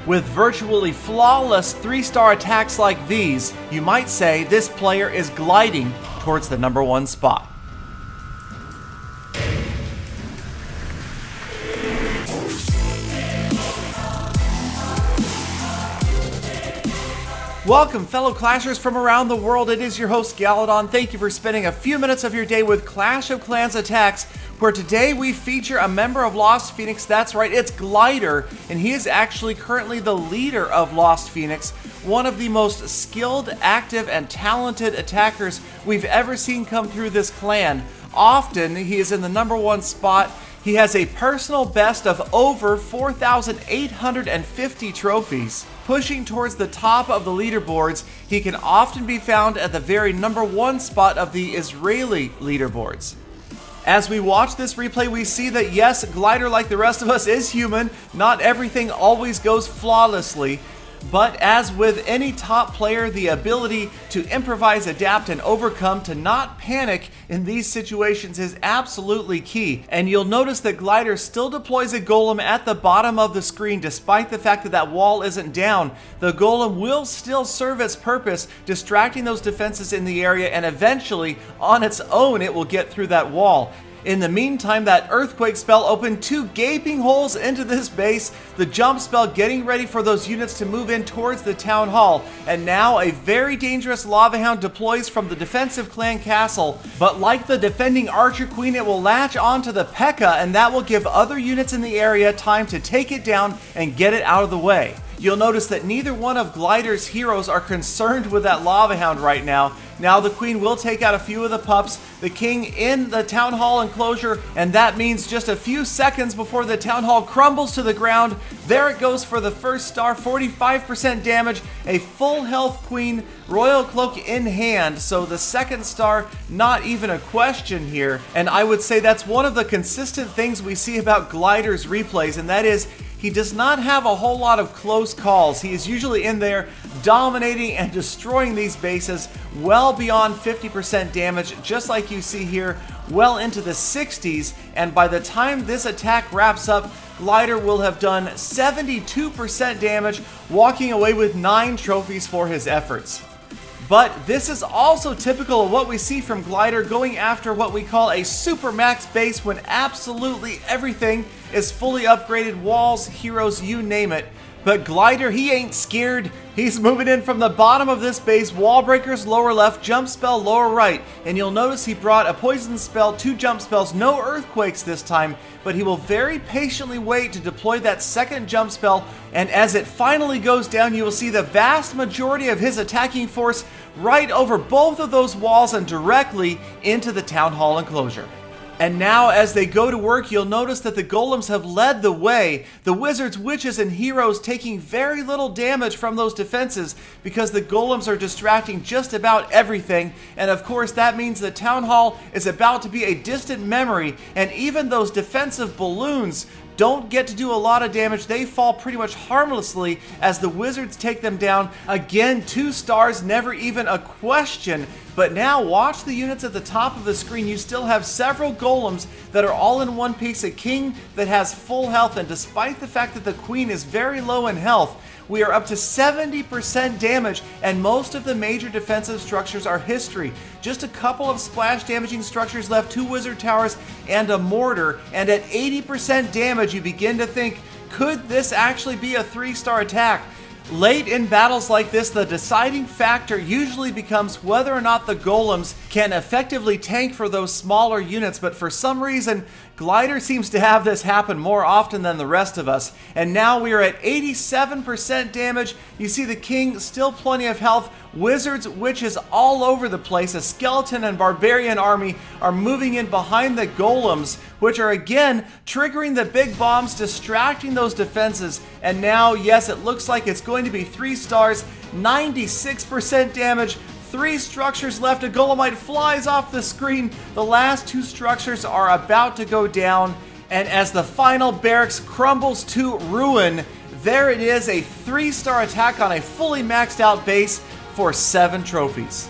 With virtually flawless 3-star attacks like these, you might say this player is gliding towards the #1 spot. Welcome, fellow Clashers from around the world. It is your host, Galadon. Thank you for spending a few minutes of your day with Clash of Clans Attacks, where today we feature a member of Lost Phoenix. That's right, it's Glider, and he is actually currently the leader of Lost Phoenix, one of the most skilled, active, and talented attackers we've ever seen come through this clan. Often, he is in the #1 spot. He has a personal best of over 4,850 trophies. Pushing towards the top of the leaderboards, he can often be found at the very #1 spot of the Israeli leaderboards. As we watch this replay, we see that yes, Glider, like the rest of us, is human. Not everything always goes flawlessly. But as with any top player, the ability to improvise, adapt, and overcome, to not panic in these situations is absolutely key. And you'll notice that Glider still deploys a golem at the bottom of the screen despite the fact that that wall isn't down. The golem will still serve its purpose, distracting those defenses in the area, and eventually, on its own, it will get through that wall. In the meantime, that earthquake spell opened 2 gaping holes into this base, the jump spell getting ready for those units to move in towards the town hall, and now a very dangerous lava hound deploys from the defensive clan castle. But like the defending archer queen, it will latch onto the P.E.K.K.A, and that will give other units in the area time to take it down and get it out of the way. You'll notice that neither one of Glider's heroes are concerned with that lava hound right now. Now the queen will take out a few of the pups, the king in the town hall enclosure, and that means just a few seconds before the town hall crumbles to the ground, there it goes for the first star, 45% damage, a full health queen, royal cloak in hand, so the second star, not even a question here. And I would say that's one of the consistent things we see about Glider's replays, and that is he does not have a whole lot of close calls. He is usually in there dominating and destroying these bases well beyond 50% damage, just like you see here, well into the 60s. And by the time this attack wraps up, Glider will have done 72% damage, walking away with 9 trophies for his efforts. But this is also typical of what we see from Glider, going after what we call a super max base when absolutely everything is fully upgraded, walls, heroes, you name it. But Glider, he ain't scared. He's moving in from the bottom of this base, wall breakers lower left, jump spell lower right. And you'll notice he brought a poison spell, 2 jump spells, no earthquakes this time, but he will very patiently wait to deploy that second jump spell, and as it finally goes down, you will see the vast majority of his attacking force right over both of those walls and directly into the town hall enclosure. And now as they go to work, you'll notice that the golems have led the way. The wizards, witches, and heroes taking very little damage from those defenses because the golems are distracting just about everything. And of course that means the town hall is about to be a distant memory, and even those defensive balloons don't get to do a lot of damage. They fall pretty much harmlessly as the wizards take them down. Again, 2 stars, never even a question. But now watch the units at the top of the screen. You still have several golems that are all in one piece, a king that has full health, and despite the fact that the queen is very low in health, we are up to 70% damage, and most of the major defensive structures are history. Just a couple of splash damaging structures left, 2 wizard towers and a mortar, and at 80% damage you begin to think, could this actually be a 3-star attack? Late in battles like this, the deciding factor usually becomes whether or not the golems can effectively tank for those smaller units, but for some reason, Glider seems to have this happen more often than the rest of us. And now we are at 87% damage. You see the king, still plenty of health. Wizards, witches all over the place. A skeleton and barbarian army are moving in behind the golems, which are again triggering the big bombs, distracting those defenses. And now, yes, it looks like it's going to be 3 stars, 96% damage, 3 structures left. A golemite flies off the screen. The last 2 structures are about to go down. And as the final barracks crumbles to ruin, there it is, a 3-star attack on a fully maxed out base for 7 trophies.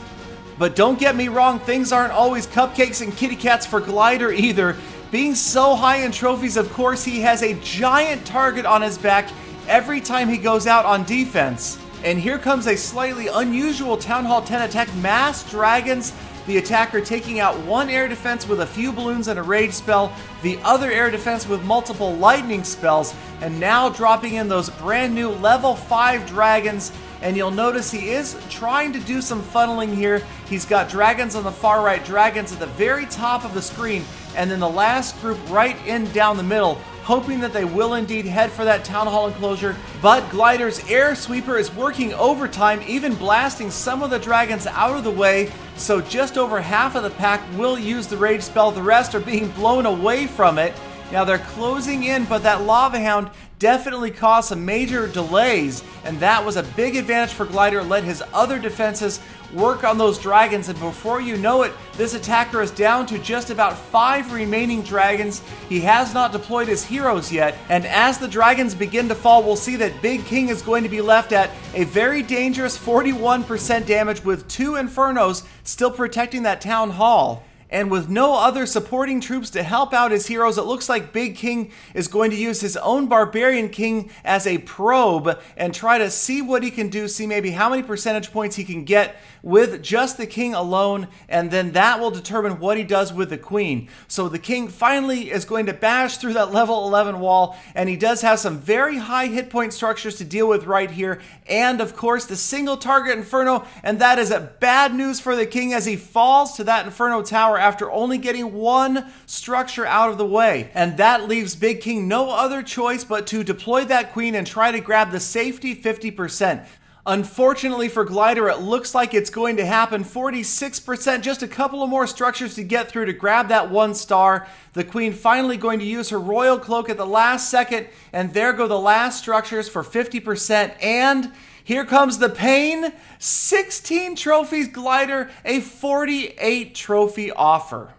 But don't get me wrong, things aren't always cupcakes and kitty cats for Glider either. Being so high in trophies, of course, he has a giant target on his back every time he goes out on defense. And here comes a slightly unusual Town Hall 10 attack, Mass Dragons. The attacker taking out one air defense with a few balloons and a rage spell, the other air defense with multiple lightning spells, and now dropping in those brand new level 5 dragons. And you'll notice he is trying to do some funneling here. He's got dragons on the far right, dragons at the very top of the screen, and then the last group right in down the middle, hoping that they will indeed head for that Town Hall enclosure. But Glider's Air Sweeper is working overtime, even blasting some of the dragons out of the way. So just over half of the pack will use the rage spell. The rest are being blown away from it. Now they're closing in, but that Lava Hound definitely caused some major delays, and that was a big advantage for Glider. Let his other defenses work on those dragons, and before you know it, this attacker is down to just about 5 remaining dragons. He has not deployed his heroes yet, and as the dragons begin to fall, we'll see that Big King is going to be left at a very dangerous 41% damage with 2 Infernos still protecting that Town Hall. And with no other supporting troops to help out his heroes, it looks like Big King is going to use his own Barbarian King as a probe and try to see what he can do, see maybe how many percentage points he can get with just the King alone, and then that will determine what he does with the Queen. So the King finally is going to bash through that level 11 wall, and he does have some very high hit point structures to deal with right here, and of course the single target Inferno, and that is bad news for the King as he falls to that Inferno tower after only getting one structure out of the way. And that leaves Big King no other choice but to deploy that Queen and try to grab the safety 50%. Unfortunately for Glider, it looks like it's going to happen. 46%, just a couple of more structures to get through to grab that 1 star. The Queen finally going to use her Royal Cloak at the last second, and there go the last structures for 50%. And here comes the pain. 16 trophies, Glider, a 48 trophy offer.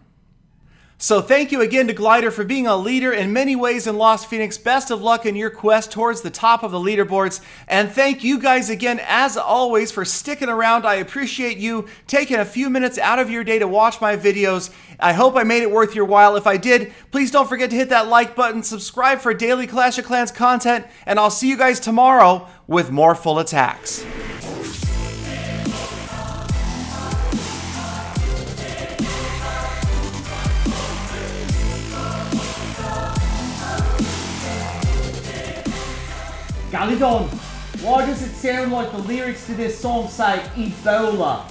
So thank you again to Glider for being a leader in many ways in Lost Phoenix. Best of luck in your quest towards the top of the leaderboards. And thank you guys again, as always, for sticking around. I appreciate you taking a few minutes out of your day to watch my videos. I hope I made it worth your while. If I did, please don't forget to hit that like button, subscribe for daily Clash of Clans content, and I'll see you guys tomorrow with more full attacks. Galadon, why does it sound like the lyrics to this song say Ebola?